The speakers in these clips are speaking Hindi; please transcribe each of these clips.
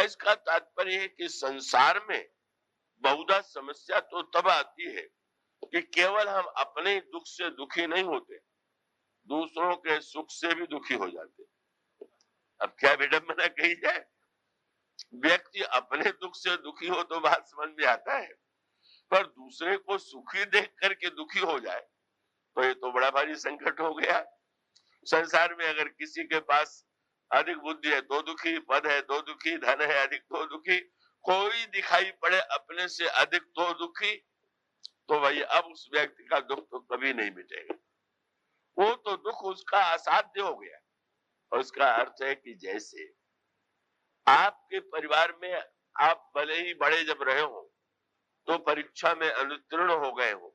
इसका तात्पर्य है कि संसार में बहुधा समस्या तो तब आती है कि केवल हम अपने दुख से दुखी नहीं होते, दूसरों के सुख से भी दुखी हो जाते। अब क्या विडंबना कही जाए, व्यक्ति अपने दुख से दुखी हो तो बात समझ में आता है, पर दूसरे को सुखी देख करके दुखी हो जाए तो ये तो बड़ा भारी संकट हो गया। संसार में अगर किसी के पास अधिक बुद्धि है तो दुखी, पद है तो दुखी, धन है अधिक तो दुखी, कोई दिखाई पड़े अपने से अधिक तो दुखी, तो भाई अब उस व्यक्ति का दुख तो कभी नहीं मिटेगा। वो तो दुख उसका असाध्य हो गया। और उसका अर्थ है कि जैसे आपके परिवार में आप भले ही बड़े जब रहे हो तो परीक्षा में अनुत्तीर्ण हो गए हो,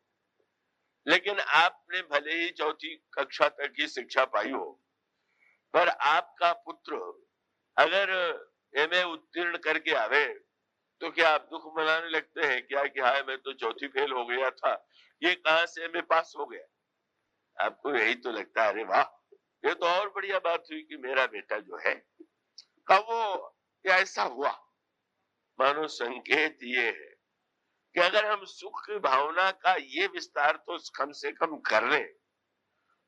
लेकिन आपने भले ही चौथी कक्षा तक की शिक्षा पाई हो, पर आपका पुत्र अगर एमए उत्तीर्ण करके आवे तो क्या आप दुख मनाने लगते हैं क्या कि हाय मैं तो चौथी फेल हो गया था, ये कहां से एमए पास हो गया? आपको यही तो लगता है अरे वाह, ये तो और बढ़िया बात हुई कि मेरा बेटा जो है कब वो ऐसा हुआ। मानो संकेत ये है कि अगर हम सुख की भावना का ये विस्तार तो कम से कम कर लें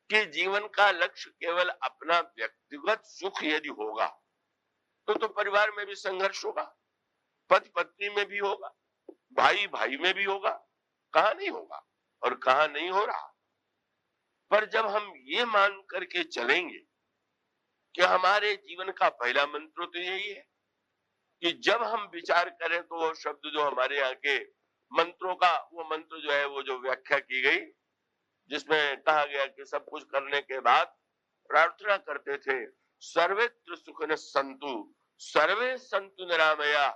कि जीवन का लक्ष्य केवल अपना व्यक्तिगत सुख यदि होगा तो परिवार में भी संघर्ष होगा, पति पत्नी में भी होगा, भाई भाई में भी होगा, कहा नहीं होगा और कहा नहीं हो रहा। पर जब हम ये मान करके चलेंगे कि हमारे जीवन का पहला मंत्र तो यही है कि जब हम विचार करें तो वो शब्द जो हमारे यहाँ के मंत्रों का वो मंत्र जो है वो जो व्याख्या की गई जिसमें कहा गया कि सब कुछ करने के बाद प्रार्थना करते थे, सर्वेत्र सुखिनः सन्तु सर्वे सन्तु निरामया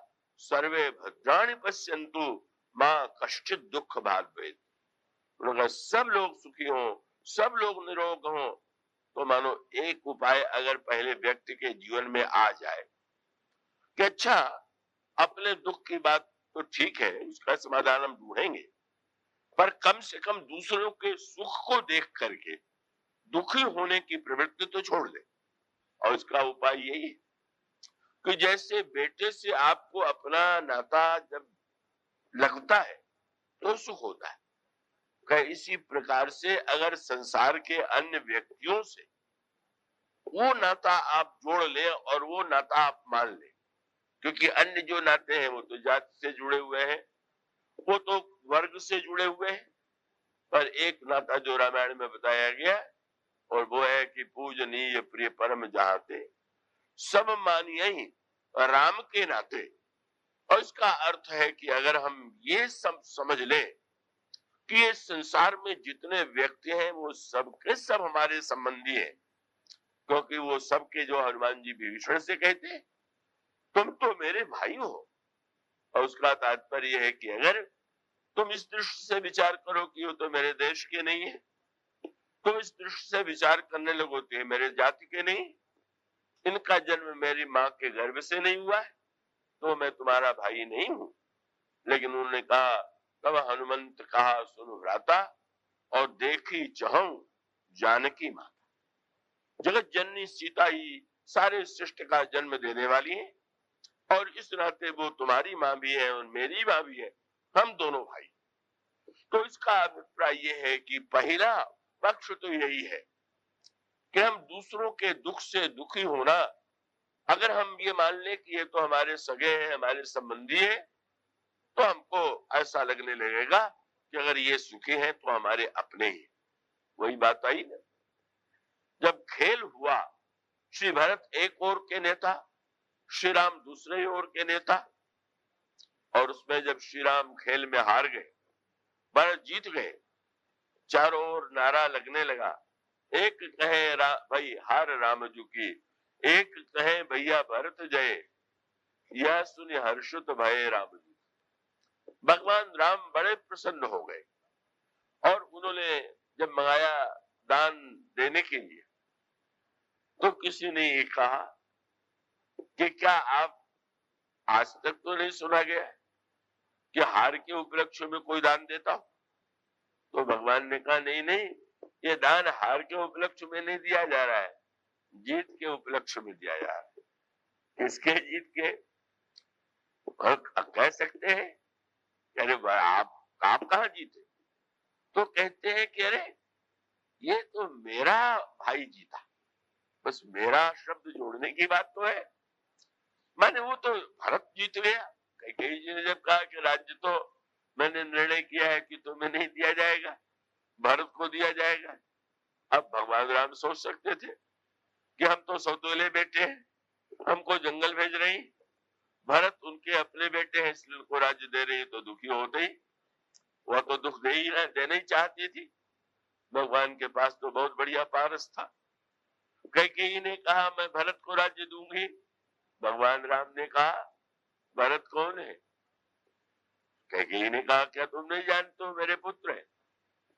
सर्वे भद्राणि पश्यन्तु मां कश्चित् दुःख भाग् भवेत्। उन्होंने सब लोग सुखी हों, सब लोग निरोग हों, तो मानो एक उपाय अगर पहले व्यक्ति के जीवन में आ जाए कि अच्छा अपने दुख की बात तो ठीक है, उसका समाधान हम ढूंढेंगे, पर कम से कम दूसरों के सुख को देख करके दुखी होने की प्रवृत्ति तो छोड़ दे। और इसका उपाय यही है कि जैसे बेटे से आपको अपना नाता जब लगता है तो सुख होता है, इसी प्रकार से अगर संसार के अन्य व्यक्तियों से वो नाता आप जोड़ ले और वो नाता आप मान ले, क्योंकि अन्य जो नाते हैं वो तो जाति से जुड़े हुए हैं, वो तो वर्ग से जुड़े हुए हैं, पर एक नाता जो रामायण में बताया गया और वो है कि पूजनीय प्रिय परम जहाते सब मानिए ही राम के नाते। और इसका अर्थ है कि अगर हम ये सब समझ लें कि ये संसार में जितने व्यक्ति हैं वो सबके सब हमारे संबंधी हैं, क्योंकि वो सबके जो हनुमान जी विभीषण से कहते हैं तुम तो मेरे भाई हो। और उसका तात्पर्य है कि अगर तुम इस दृष्टि से विचार करो कि वो तो मेरे देश के नहीं है, तुम इस दृष्टि से विचार करने लगो कि मेरे जाति के नहीं, इनका जन्म मेरी माँ के गर्भ से नहीं हुआ है, तो मैं तुम्हारा भाई नहीं हूं। लेकिन उन्होंने कहा तब हनुमंत कहा सुनो भ्राता और देखी चहूं जानकी माता। जगत जननी सीता ही सारे सृष्टि का जन्म देने वाली है और इस नाते वो तुम्हारी माँ भी है और मेरी माँ भी है, हम दोनों भाई। तो इसका अभिप्राय ये है कि पहला पक्ष तो यही है कि हम दूसरों के दुख से दुखी होना, अगर हम ये मान ले कि ये तो हमारे सगे हैं, हमारे संबंधी है, तो हमको ऐसा लगने लगेगा कि अगर ये सुखी हैं तो हमारे अपने ही। वही बात आई ना, जब खेल हुआ, श्री भरत एक ओर के नेता, श्री राम दूसरे ओर के नेता, और उसमें जब श्री राम खेल में हार गए, भरत जीत गए, चारों ओर नारा लगने लगा, एक कहे भाई हार राम जू की, एक कहे भैया भरत जय, यह सुन हर्षित भय राम जी। भगवान राम बड़े प्रसन्न हो गए और उन्होंने जब मंगाया दान देने के लिए तो किसी ने ये कहा कि क्या आप आज तक तो नहीं सुना गया है कि हार के उपलक्ष्य में कोई दान देता हो? तो भगवान ने कहा नहीं नहीं, ये दान हार के उपलक्ष्य में नहीं दिया जा रहा है, जीत के उपलक्ष्य में दिया जा रहा है। किसके जीत के? और कह सकते हैं कि अरे आप कहाँ जीते? तो कहते हैं कि अरे ये तो मेरा भाई जीता, बस मेरा शब्द जोड़ने की बात तो है। माने वो तो भारत जीत गया। कई जी ने जब कहा कि राज्य तो मैंने निर्णय किया है कि तुम्हें नहीं दिया जाएगा, भारत को दिया जाएगा। अब भगवान राम सोच सकते थे कि हम तो सौतेले बेटे हैं, हमको जंगल भेज रही, भारत उनके अपने बेटे हैं इसलिए उनको राज्य दे रही, तो दुखी होते ही, वह तो दुख दे ही देना ही चाहती थी। भगवान के पास तो बहुत बढ़िया पारस था। कैकेयी ने कहा मैं भरत को राज्य दूंगी, भगवान राम ने कहा भरत कौन है? कैकेयी ने कहा क्या तुम नहीं जानते हो मेरे पुत्र है?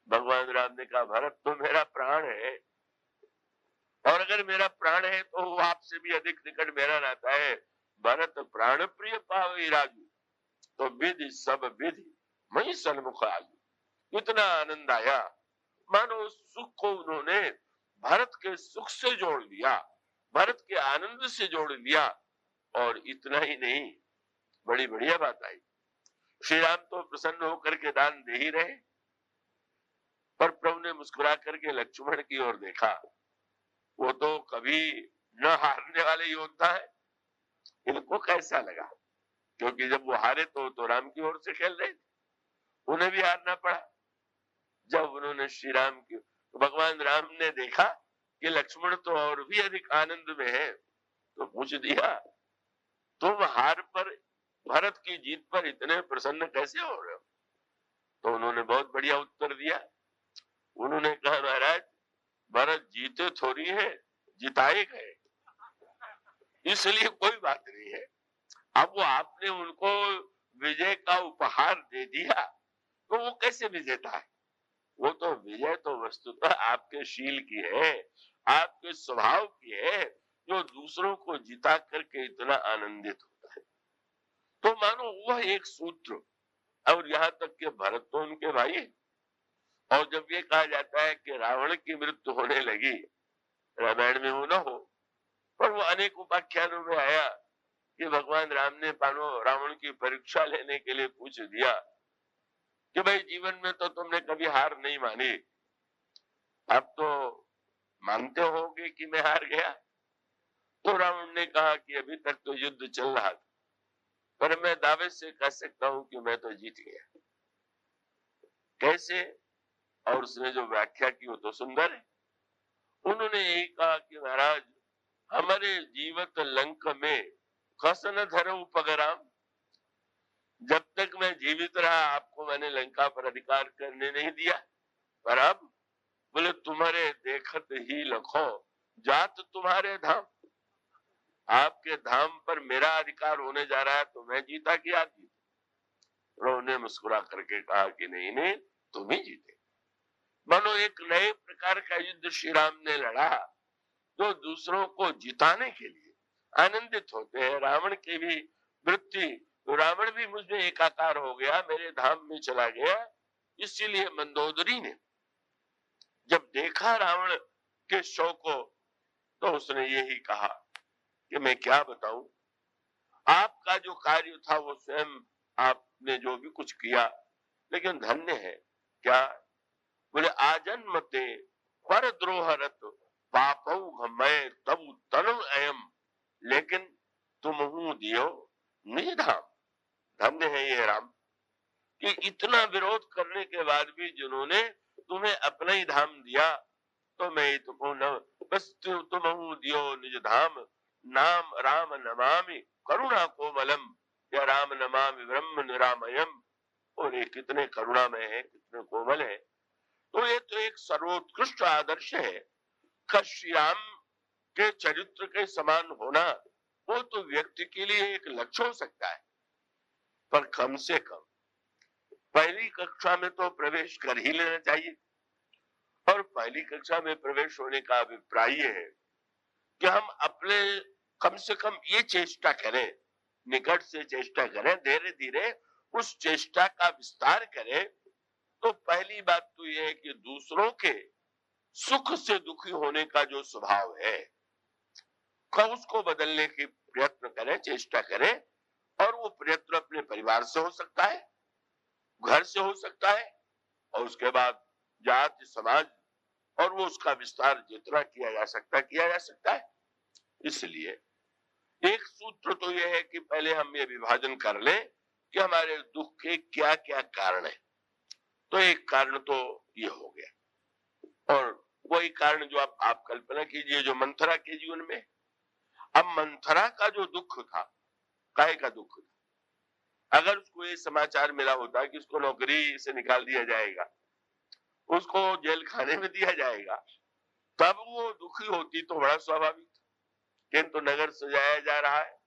भगवान राम ने कहा भरत तो मेरा प्राण है, और अगर मेरा प्राण है तो वो आपसे भी अधिक निकट मेरा नाता है। भरत प्राण प्रिय पावे राजू, तो विधि सब विधि वही सन्मुख आयु। इतना आनंद आया, मानो सुख को उन्होंने भारत के सुख से जोड़ लिया, भारत के आनंद से जोड़ लिया। और इतना ही नहीं, बड़ी बढ़िया बात आई, श्री राम तो प्रसन्न होकर के दान दे ही रहे, पर प्रभु ने मुस्कुरा करके लक्ष्मण की ओर देखा। वो तो कभी न हारने वाले योद्धा है, इनको कैसा लगा? क्योंकि जब वो हारे तो राम की ओर से खेल रहे थे, उन्हें भी हारना पड़ा। जब उन्होंने श्री राम की, तो भगवान राम ने देखा कि लक्ष्मण तो और भी अधिक आनंद में है, तो पूछ दिया तुम हार पर, भरत की जीत पर इतने प्रसन्न कैसे हो रहे हो? तो उन्होंने बहुत बढ़िया उत्तर दिया। उन्होंने कहा महाराज भरत जीते थोड़ी है, जिताए गए, इसलिए कोई बात नहीं है। अब वो आपने उनको विजय का उपहार दे दिया तो वो कैसे विजेता है? वो तो विजय तो वस्तुतः आपके शील की है, आपके स्वभाव की है, जो दूसरों को जिता करके इतना आनंदित होता है। तो मानो वह एक सूत्र। और यहाँ तक कि भरत तो उनके भाई है, और जब ये कहा जाता है कि रावण की मृत्यु होने लगी, रामायण में हो न हो, पर वो अनेक उपाख्यानों में आया कि भगवान राम ने पानो रावण की परीक्षा लेने के लिए पूछ दिया कि भाई जीवन में तो तुमने कभी हार नहीं मानी, अब तो मानते होगे कि मैं हार गया? तो रावण ने कहा कि अभी तक तो युद्ध चल रहा था, पर मैं दावे से कह सकता हूं कि मैं तो जीत गया। कैसे? और उसने जो व्याख्या की वो तो सुंदर है। उन्होंने यही कहा कि महाराज हमारे जीवत लंक में खसन धरो पगराम, जब तक मैं जीवित रहा आपको मैंने लंका पर अधिकार करने नहीं दिया, पर अब बोले तुम्हारे देखत ही लखो जात तुम्हारे धाम, आपके धाम पर मेरा अधिकार होने जा रहा है, तो मैं जीता कि आप जीते? प्रभु ने मुस्कुरा करके कहा कि नहीं नहीं, तुम ही जीते। मानो एक नए प्रकार का युद्ध श्री राम ने लड़ा, जो दूसरों को जिताने के लिए आनंदित होते हैं। रावण की भी वृत्ति, तो रावण भी मुझमें एकाकार हो गया, मेरे धाम में चला गया। इसीलिए मंदोदरी ने जब देखा रावण के शव को, तो उसने यही कहा कि मैं क्या बताऊं, आपका जो कार्य था वो स्वयं आपने जो भी कुछ किया, लेकिन धन्य है क्या? बोले आजन्मते पर द्रोहरत पापौ मैं तब तनु अयम, लेकिन तुमहु दियो निज धाम। धन्य है ये राम कि इतना विरोध करने के बाद भी जिन्होंने तुम्हें अपना ही धाम दिया, तो मैं तो कहूं न, बस तुमहु दियो निज धाम, नाम राम नमामि करुणा कोमलम, या राम नमामि ब्रह्म निरामयम। और ये कितने करुणा में है, कितने कोमल है। तो ये तो एक सर्वोत्कृष्ट आदर्श है। श्री राम के चरित्र के समान होना, वो तो व्यक्ति के लिए एक लक्ष्य हो सकता है, पर कम से कम पहली कक्षा में तो प्रवेश कर ही लेना चाहिए। और पहली कक्षा में प्रवेश होने का अभिप्राय है कि हम अपने कम से कम ये चेष्टा करें, निकट से चेष्टा करें, धीरे धीरे उस चेष्टा का विस्तार करें। तो पहली बात तो यह है कि दूसरों के सुख से दुखी होने का जो स्वभाव है, उसको बदलने की प्रयत्न करें, चेष्टा करें। और वो प्रयत्न परिवार से हो सकता है, घर से हो सकता है, और उसके बाद जाति समाज, और वो उसका विस्तार जितना किया जा सकता है। इसलिए एक सूत्र तो यह है कि पहले हम ये विभाजन कर लें कि हमारे दुख के क्या क्या कारण है। तो एक कारण तो ये हो गया, और वही कारण जो आप कल्पना कीजिए जो मंथरा के जीवन में। अब मंथरा का जो दुख था, काय का दुख था, अगर उसको ये समाचार मिला होता कि उसको नौकरी से निकाल दिया जाएगा, उसको जेल खाने में दिया जाएगा, तब वो दुखी होती तो बड़ा स्वाभाविक। किंतु नगर सजाया जा रहा है,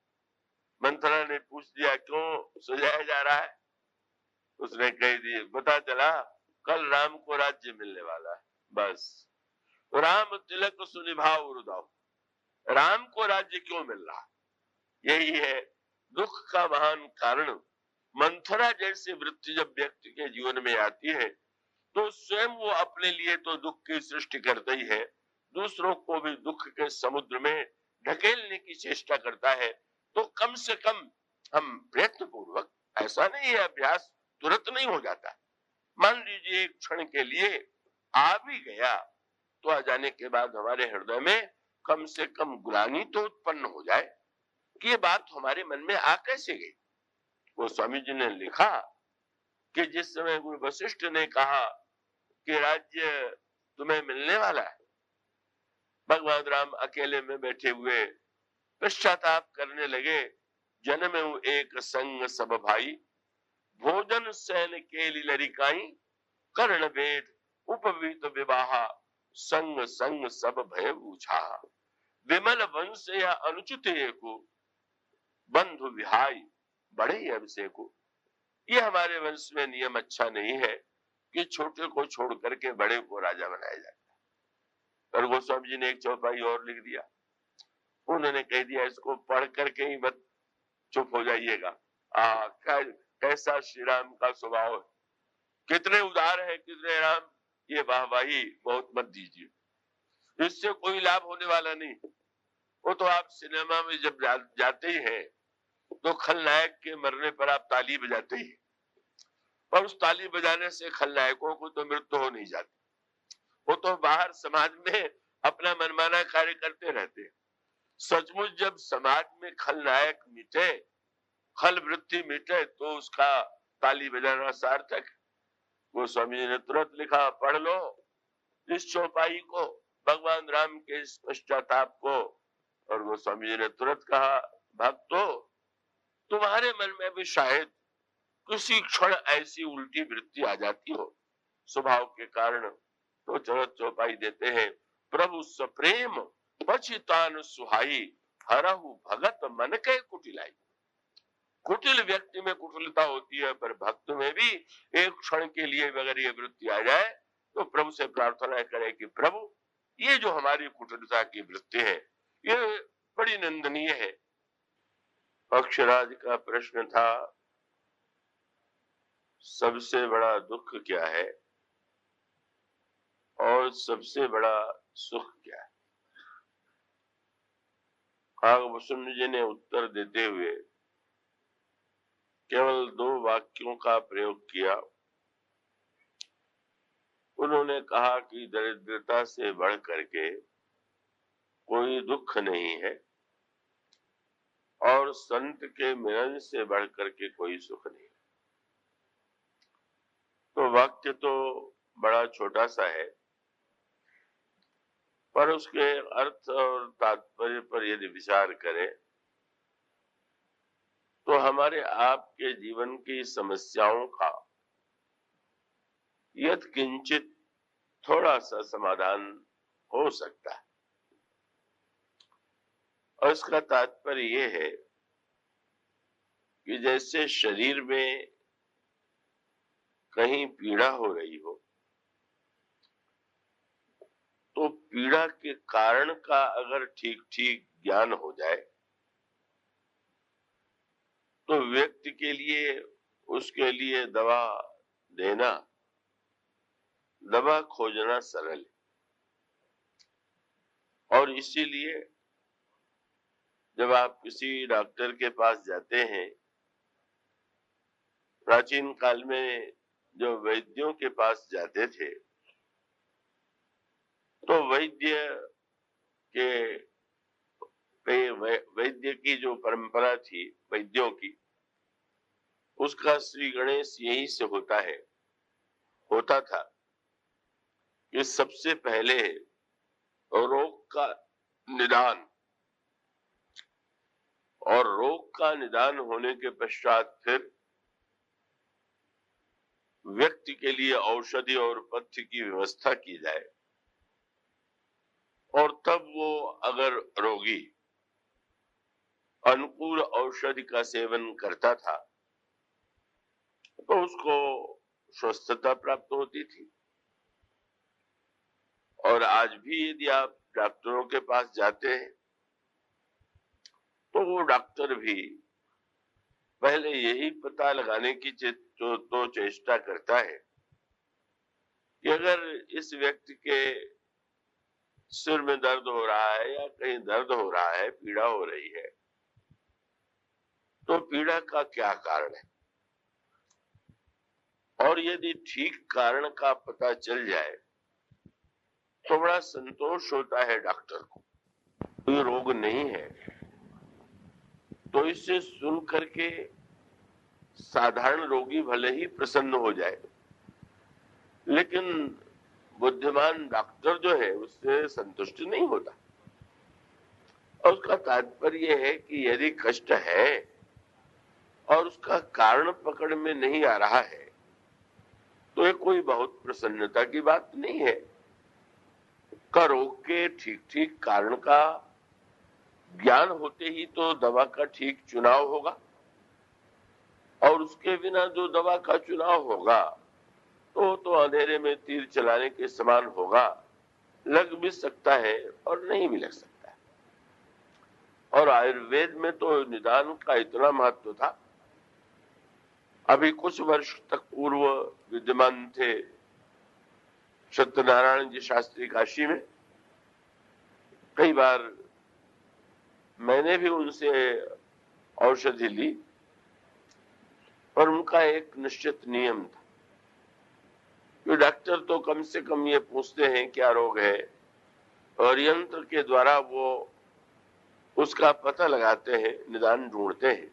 मंथरा ने पूछ दिया क्यों सजाया जा रहा है, उसने कह दिया पता चला कल राम को राज्य मिलने वाला है, बस राम तिलक सुनिभाव उरुदाव, राम को राज्य क्यों मिल रहा, यही है दुख का महान कारण। मंथरा जैसी वृत्ति जब व्यक्ति के जीवन में आती है तो स्वयं वो अपने लिए तो दुख की सृष्टि करता ही है, दूसरों को भी दुख के समुद्र में ढकेलने की चेष्टा करता है। तो कम से कम हम प्रयत्न पूर्वक, ऐसा नहीं है अभ्यास तुरंत नहीं हो जाता, मान लीजिए एक क्षण के लिए आ भी गया तो आ जाने के बाद हमारे हृदय में कम से कम ग्लानि तो उत्पन्न हो जाए कि ये बात हमारे मन में आ कैसे गई। वो स्वामी जी ने लिखा कि जिस समय गुरु वशिष्ठ ने कहा कि राज्य तुम्हें मिलने वाला है, भगवान राम अकेले में बैठे हुए पश्चाताप करने लगे, जन्म एक संग सब भाई, भोजन सैन के लरिकाई, कर्ण भेद उपवीत विवाहा, संग संग सब भय पूछा, विमल वंश या अनुचित को बंधु विहाई बड़े अभिषेको। ये हमारे वंश में नियम अच्छा नहीं है कि छोटे को छोड़ करके बड़े को राजा बनाया जाता है। और गोस्वामी जी ने एक चौपाई और लिख दिया, उन्होंने कह दिया इसको पढ़ करके ही मत चुप हो जाइएगा। कैसा श्री राम का स्वभाव है, कितने उदार है, कितने राम, ये वाहवाही बहुत मत दीजिए, इससे कोई लाभ होने वाला नहीं। वो तो आप सिनेमा में जब जाते ही हैं तो खलनायक के मरने पर आप ताली बजाते ही, पर उस ताली बजाने से खलनायकों को तो मृत्यु हो नहीं जाती, वो तो बाहर समाज में अपना मनमाना कार्य करते रहते हैं। सचमुच जब समाज में खलनायक मिटे, खल वृत्ति मिटे, तो उसका ताली बजाना सार्थक। वो स्वामी जी ने तुरंत लिखा, पढ़ लो इस चौपाई को, भगवान राम के इस पश्चाताप को। और वो स्वामी जी ने तुरंत कहा, भक्तों तुम्हारे मन में भी शायद किसी क्षण ऐसी उल्टी वृत्ति आ जाती हो स्वभाव के कारण, तो चरत चौपाई देते हैं, प्रभु सप्रेम पछितान सुहाई, हरहु भगत मन के कुटिलाई। कुटिल व्यक्ति में कुटिलता होती है, पर भक्त में भी एक क्षण के लिए अगर ये वृत्ति आ जाए तो प्रभु से प्रार्थना करे कि प्रभु ये जो हमारी कुटिलता की वृत्ति है ये बड़ी निंदनीय है। अक्षराज का प्रश्न था, सबसे बड़ा दुख क्या है और सबसे बड़ा सुख क्या है। कागभूषण जी ने उत्तर देते हुए केवल 2 वाक्यों का प्रयोग किया। उन्होंने कहा कि दरिद्रता से बढ़ करके कोई दुख नहीं है और संत के मिलन से बढ़ करके कोई सुख नहीं। तो वाक्य तो बड़ा छोटा सा है, पर उसके अर्थ और तात्पर्य पर यदि विचार करें तो हमारे आपके जीवन की समस्याओं का यद किंचित थोड़ा सा समाधान हो सकता है। और इसका तात्पर्य ये है कि जैसे शरीर में कहीं पीड़ा हो रही हो तो पीड़ा के कारण का अगर ठीक ठीक ज्ञान हो जाए तो व्यक्ति के लिए उसके लिए दवा देना, दवा खोजना सरल है। और इसीलिए जब आप किसी डॉक्टर के पास जाते हैं प्राचीन काल में जो वैद्यों के पास जाते थे तो वैद्य की जो परंपरा थी वैद्यों की, उसका श्री गणेश यही से होता था कि सबसे पहले रोग का निदान, और रोग का निदान होने के पश्चात फिर व्यक्ति के लिए औषधि और पथ्य की व्यवस्था की जाए, और तब वो अगर रोगी अनुकूल औषधि का सेवन करता था तो उसको स्वस्थता प्राप्त होती थी। और आज भी यदि आप डॉक्टरों के पास जाते हैं तो वो डॉक्टर भी पहले यही पता लगाने की चेष्टा करता है कि अगर इस व्यक्ति के सिर में दर्द हो रहा है या कहीं दर्द हो रहा है, पीड़ा हो रही है, तो पीड़ा का क्या कारण है। और यदि ठीक कारण का पता चल जाए तो बड़ा संतोष होता है डॉक्टर को, कोई रोग नहीं है। तो इससे सुन करके साधारण रोगी भले ही प्रसन्न हो जाए, लेकिन बुद्धिमान डॉक्टर जो है उससे संतुष्ट नहीं होता। और उसका तात्पर्य है कि यदि कष्ट है और उसका कारण पकड़ में नहीं आ रहा है तो ये कोई बहुत प्रसन्नता की बात नहीं है। का रोग के ठीक कारण का ज्ञान होते ही तो दवा का ठीक चुनाव होगा, और उसके बिना जो दवा का चुनाव होगा तो अंधेरे में तीर चलाने के समान होगा। लग भी सकता है और नहीं भी लग सकता है। और आयुर्वेद में तो निदान का इतना महत्व था। अभी कुछ वर्ष तक पूर्व विद्यमान थे सत्यनारायण जी शास्त्री काशी में। कई बार मैंने भी उनसे औषधि ली, पर उनका एक निश्चित नियम था कि डॉक्टर तो कम से कम ये पूछते हैं क्या रोग है, और यंत्र के द्वारा वो उसका पता लगाते हैं, निदान ढूंढते हैं,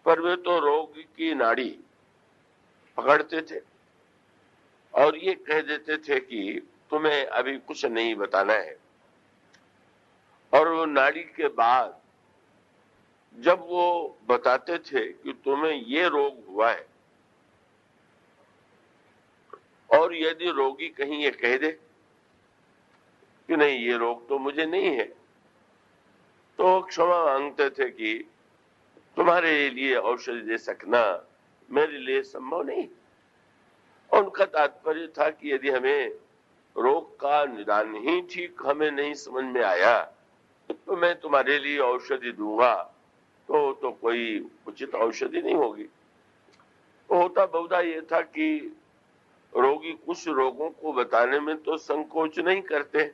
पर वे तो रोग की नाड़ी पकड़ते थे और ये कह देते थे कि तुम्हें अभी कुछ नहीं बताना है। और वो नाड़ी के बाद जब वो बताते थे कि तुम्हें ये रोग हुआ है, और यदि रोगी कहीं ये कह दे कि नहीं ये रोग तो मुझे नहीं है, तो क्षमा मांगते थे कि तुम्हारे लिए औषधि दे सकना मेरे लिए संभव नहीं। और उनका तात्पर्य था कि यदि हमें रोग का निदान ही ठीक हमें नहीं समझ में आया तो मैं तुम्हारे लिए औषधि दूंगा तो कोई उचित औषधि नहीं होगी। तो होता बहुधा ये था कि रोगी कुछ रोगों को बताने में तो संकोच नहीं करते,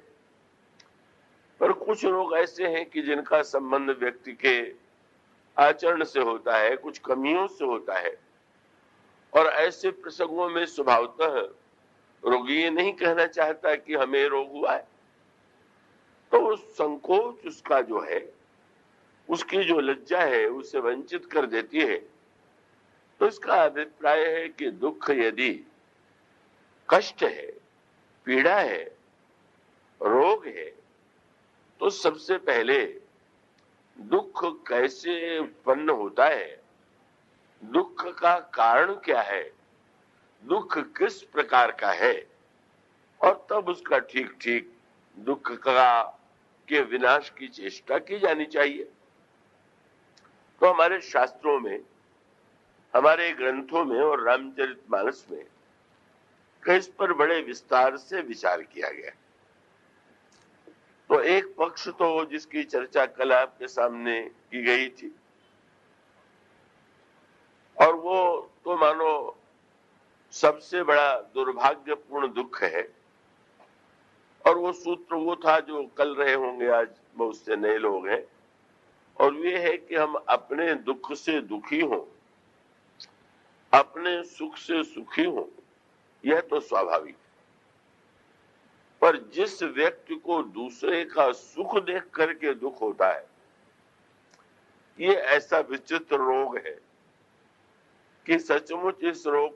पर कुछ रोग ऐसे हैं कि जिनका संबंध व्यक्ति के आचरण से होता है, कुछ कमियों से होता है, और ऐसे प्रसंगों में स्वभावतः रोगी ये नहीं कहना चाहता कि हमें रोग हुआ है, तो संकोच उसका जो है, उसकी जो लज्जा है उसे वंचित कर देती है। तो इसका अभिप्राय है कि दुख यदि कष्ट है, पीड़ा है, रोग है, तो सबसे पहले दुख कैसे उत्पन्न होता है, दुख का कारण क्या है, दुख किस प्रकार का है, और तब उसका ठीक दुख के विनाश की चेष्टा की जानी चाहिए। तो हमारे शास्त्रों में, हमारे ग्रंथों में और रामचरितमानस में इस पर बड़े विस्तार से विचार किया गया। तो एक पक्ष तो जिसकी चर्चा कल आपके सामने की गई थी, और वो तो मानो सबसे बड़ा दुर्भाग्यपूर्ण दुख है, और वो सूत्र वो था जो कल रहे होंगे, आज बहुत से नए लोग हैं, और ये है कि हम अपने दुख से दुखी हों अपने सुख से सुखी हो, यह तो स्वाभाविक है। पर जिस व्यक्ति को दूसरे का सुख देख करके दुख होता है, ये ऐसा विचित्र रोग है कि सचमुच इस रोग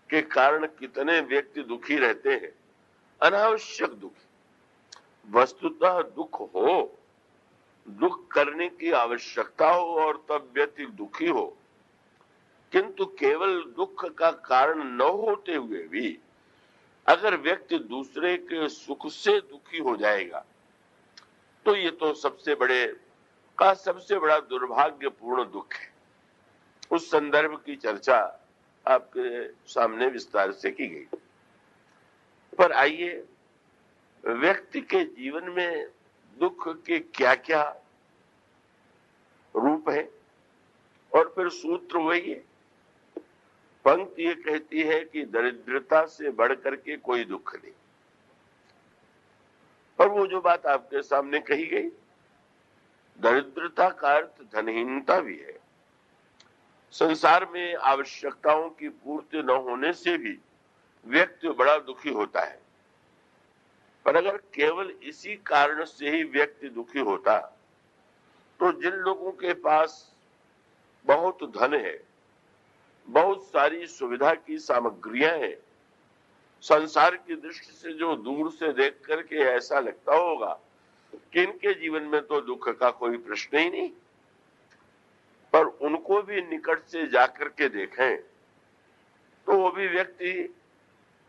के कारण कितने व्यक्ति दुखी रहते हैं, अनावश्यक दुखी। वस्तुतः दुख हो, दुख करने की आवश्यकता हो और तब व्यक्ति दुखी हो, किंतु केवल दुख का कारण न होते हुए भी अगर व्यक्ति दूसरे के सुख से दुखी हो जाएगा तो ये तो सबसे बड़ा दुर्भाग्यपूर्ण दुख है। उस संदर्भ की चर्चा आपके सामने विस्तार से की गई। पर आइए, व्यक्ति के जीवन में दुख के क्या क्या रूप है और फिर सूत्र वही है। पंक्ति ये कहती है कि दरिद्रता से बढ़कर के कोई दुख नहीं। और वो जो बात आपके सामने कही गई, दरिद्रता का अर्थ धनहीनता भी है। संसार में आवश्यकताओं की पूर्ति न होने से भी व्यक्ति बड़ा दुखी होता है। पर अगर केवल इसी कारण से ही व्यक्ति दुखी होता तो जिन लोगों के पास बहुत धन है, बहुत सारी सुविधा की सामग्रियां हैं, संसार की दृष्टि से जो दूर से देख करके ऐसा लगता होगा कि इनके जीवन में तो दुख का कोई प्रश्न ही नहीं, पर उनको भी निकट से जाकर के देखें तो वो भी व्यक्ति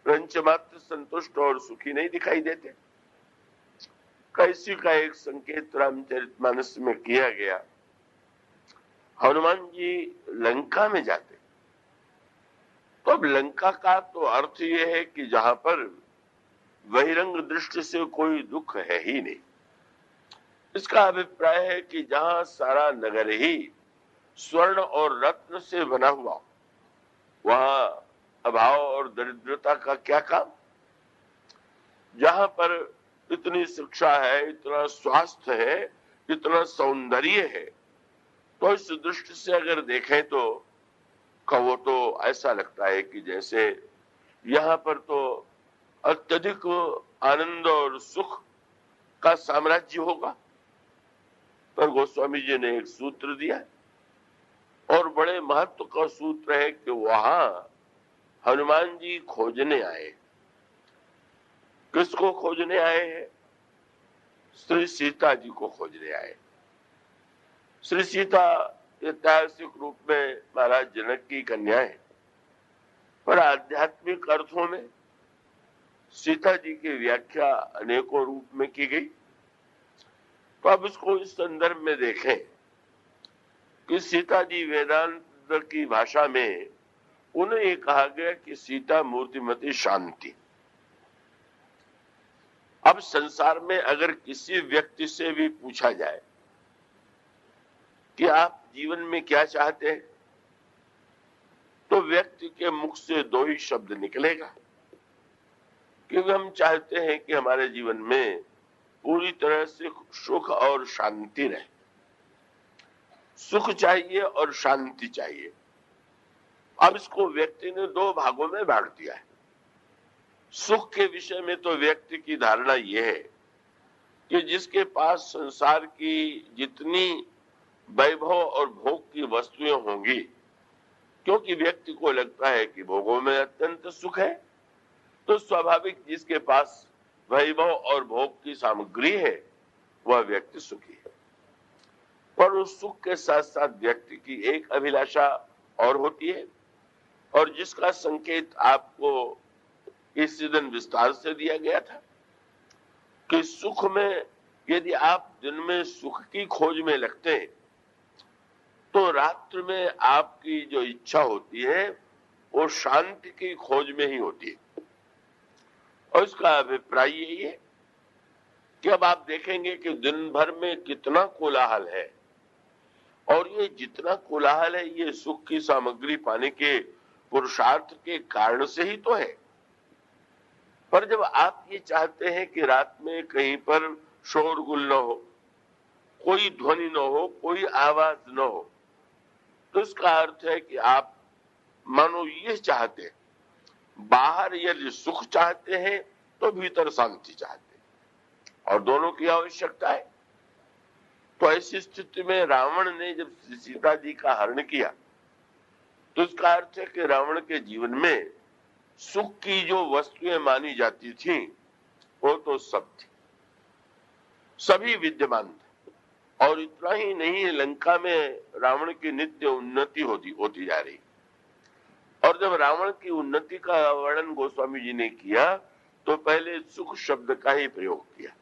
रंचमात्र संतुष्ट और सुखी नहीं दिखाई देते। कैसी का एक संकेत रामचरितमानस में किया गया। हनुमान जी लंका में जाते तो अब लंका का तो अर्थ यह है कि जहां पर बहिरंग दृष्टि से कोई दुख है ही नहीं। इसका अभिप्राय है कि जहां सारा नगर ही स्वर्ण और रत्न से बना हुआ, वहां अभाव और दरिद्रता का क्या काम। जहां पर इतनी शिक्षा है, इतना स्वास्थ्य है, इतना सौंदर्य है, तो इस दृष्टि से अगर देखें तो वो तो ऐसा लगता है कि जैसे यहाँ पर तो अत्यधिक आनंद और सुख का साम्राज्य होगा। पर गोस्वामी जी ने एक सूत्र दिया और बड़े महत्व का सूत्र है कि वहां हनुमान जी खोजने आए। किसको खोजने आए हैं? श्री सीता जी को खोजने आए। श्री सीता ऐतिहासिक रूप में महाराज जनक की कन्या है, पर आध्यात्मिक अर्थों में सीता जी की व्याख्या अनेकों रूप में की गई। तो अब इसको इस संदर्भ में देखें कि सीता जी वेदांत की भाषा में उन्हें ये कहा गया कि सीता मूर्तिमती शांति। अब संसार में अगर किसी व्यक्ति से भी पूछा जाए कि आप जीवन में क्या चाहते हैं, तो व्यक्ति के मुख से दो ही शब्द निकलेगा कि हम चाहते हैं कि हमारे जीवन में पूरी तरह से सुख और शांति रहे। सुख चाहिए और शांति चाहिए। अब इसको व्यक्ति ने दो भागों में बांट दिया है। सुख के विषय में तो व्यक्ति की धारणा यह है कि जिसके पास संसार की जितनी वैभव और भोग की वस्तुएं होंगी, क्योंकि व्यक्ति को लगता है कि भोगों में अत्यंत सुख है, तो स्वाभाविक जिसके पास वैभव और भोग की सामग्री है वह व्यक्ति सुखी है। पर उस सुख के साथ साथ व्यक्ति की एक अभिलाषा और होती है, और जिसका संकेत आपको इस दिन विस्तार से दिया गया था कि सुख में यदि आप दिन में सुख की खोज में लगते हैं तो रात्रि में आपकी जो इच्छा होती है वो शांति की खोज में ही होती है। और इसका अभिप्राय यही है कि अब आप देखेंगे कि दिन भर में कितना कोलाहल है, और ये जितना कोलाहल है ये सुख की सामग्री पाने के पुरुषार्थ के कारण से ही तो है। पर जब आप ये चाहते हैं कि रात में कहीं पर शोरगुल न हो, कोई ध्वनि न हो, कोई आवाज न हो, तो इसका अर्थ है कि आप मानो ये चाहते हैं, बाहर यदि सुख चाहते हैं तो भीतर शांति चाहते हैं, और दोनों की आवश्यकता है। तो ऐसी स्थिति में रावण ने जब सीता जी का हरण किया तो इसका अर्थ है कि रावण के जीवन में सुख की जो वस्तुएं मानी जाती थी वो तो सब थी, सभी विद्यमान थे। और इतना ही नहीं, लंका में रावण की नित्य उन्नति होती जा रही। और जब रावण की उन्नति का वर्णन गोस्वामी जी ने किया तो पहले सुख शब्द का ही प्रयोग किया।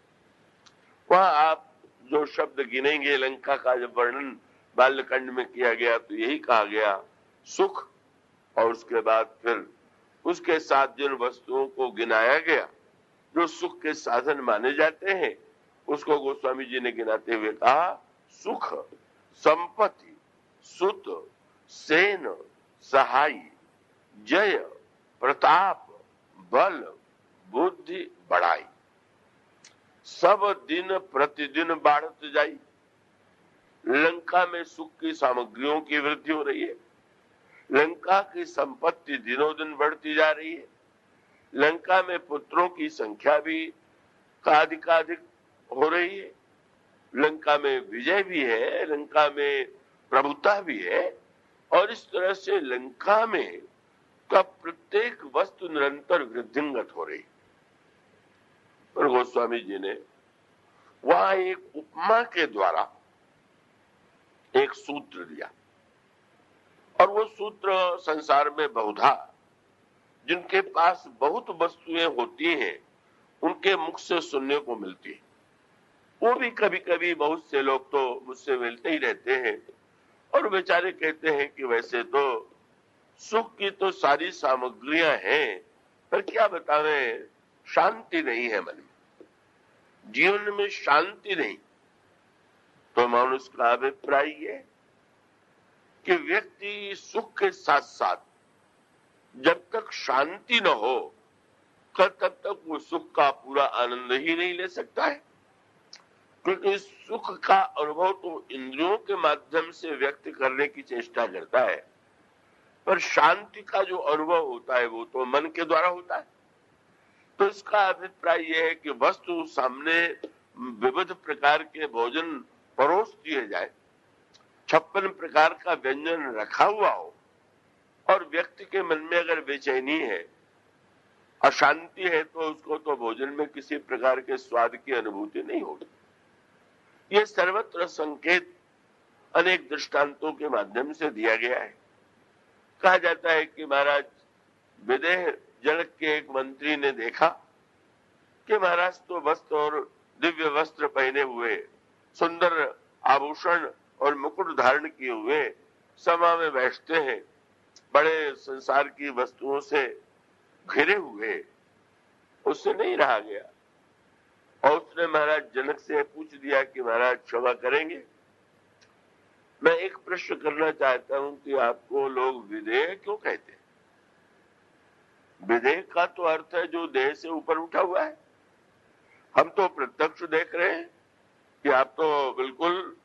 वहां आप जो शब्द गिनेंगे लंका का जब वर्णन बाल्यकांड में किया गया तो यही कहा गया सुख, और उसके बाद फिर उसके साथ जिन वस्तुओं को गिनाया गया जो सुख के साधन माने जाते हैं उसको गोस्वामी जी ने गिनाते हुए कहा सुख, संपत्ति, सुत, सेन, सहाय, जय, प्रताप, बल, बुद्धि, बड़ाई, सब दिन प्रतिदिन बढ़त जाई। लंका में सुख की सामग्रियों की वृद्धि हो रही है, लंका की संपत्ति दिनों दिन बढ़ती जा रही है, लंका में पुत्रों की संख्या भी अधिकाधिक हो रही है, लंका में विजय भी है, लंका में प्रभुता भी है, और इस तरह से लंका में का प्रत्येक वस्तु निरंतर वृद्धिंगत हो रही। पर गोस्वामी जी ने वहां एक उपमा के द्वारा एक सूत्र दिया, और वो सूत्र संसार में बहुधा जिनके पास बहुत वस्तुएं होती हैं उनके मुख से सुनने को मिलती है। वो भी कभी कभी बहुत से लोग तो मुझसे मिलते ही रहते हैं और बेचारे कहते हैं कि वैसे तो सुख की तो सारी सामग्रियां हैं, पर क्या बतावें, शांति नहीं है मन में, जीवन में शांति नहीं। तो मनुष्य का अभिप्राय है कि व्यक्ति सुख के साथ साथ जब तक शांति न हो तब तक वो सुख का पूरा आनंद ही नहीं ले सकता है, क्योंकि सुख का अनुभव तो इंद्रियों के माध्यम से व्यक्त करने की चेष्टा करता है, पर शांति का जो अनुभव होता है वो तो मन के द्वारा होता है। तो इसका अभिप्राय यह है कि वस्तु सामने विविध प्रकार के भोजन परोस दिए जाए, 56 प्रकार का व्यंजन रखा हुआ हो, और व्यक्ति के मन में अगर बेचैनी है, अशांति है, तो उसको तो भोजन में किसी प्रकार के स्वाद की अनुभूति नहीं होगी। ये सर्वत्र संकेत अनेक दृष्टांतों के माध्यम से दिया गया है। कहा जाता है कि महाराज विदेह जनक के एक मंत्री ने देखा कि महाराज तो वस्त्र और दिव्य वस्त्र पहने हुए, सुंदर आभूषण और मुकुट धारण किए हुए सभा में बैठते हैं, बड़े संसार की वस्तुओं से घिरे हुए, उससे नहीं रहा गया और उसने महाराज जनक से पूछ दिया कि महाराज क्षमा करेंगे, मैं एक प्रश्न करना चाहता हूं कि आपको लोग विदेह क्यों कहते हैं? विदेह का तो अर्थ है जो देह से ऊपर उठा हुआ है। हम तो प्रत्यक्ष देख रहे हैं कि आप तो बिल्कुल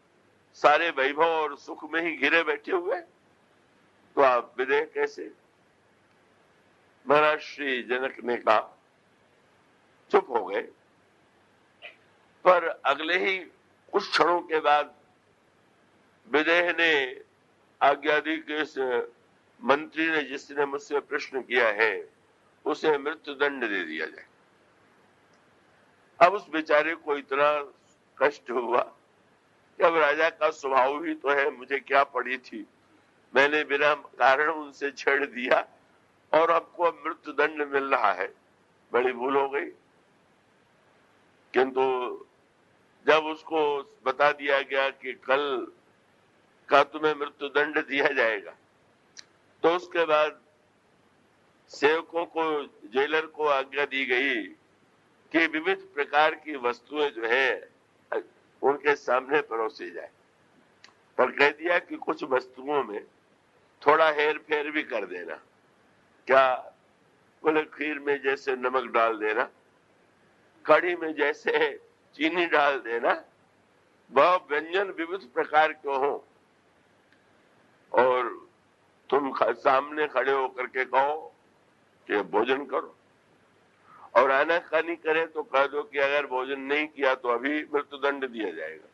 सारे वैभव और सुख में ही घिरे बैठे हुए, तो आप विदेह कैसे? महाराज श्री जनक ने कहा, चुप हो गए। पर अगले ही कुछ क्षणों के बाद विदेह ने आज्ञा दी कि इस मंत्री ने जिसने मुझसे प्रश्न किया है उसे मृत्यु दंड दे दिया जाए। अब उस बेचारे को इतना कष्ट हुआ कि अब राजा का स्वभाव ही तो है, मुझे क्या पड़ी थी, मैंने बिना कारण उनसे छेड़ दिया और हमको अब मृत्यु दंड मिल रहा है, बड़ी भूल हो गई। किंतु जब उसको बता दिया गया कि कल का तुम्हें मृत्यु दंड दिया जाएगा, तो उसके बाद सेवकों को, जेलर को आज्ञा दी गई कि विविध प्रकार की वस्तुएं जो है उनके सामने परोसी जाए, पर कह दिया कि कुछ वस्तुओं में थोड़ा हेर फेर भी कर देना। क्या? बोले खीर में जैसे नमक डाल देना, कढ़ी में जैसे चीनी डाल देना, वह व्यंजन विविध प्रकार के हों, और तुम सामने खड़े होकर के कहो कि भोजन करो, और आनाकानी करे तो कह दो कि अगर भोजन नहीं किया तो अभी मृत्युदंड दिया जाएगा।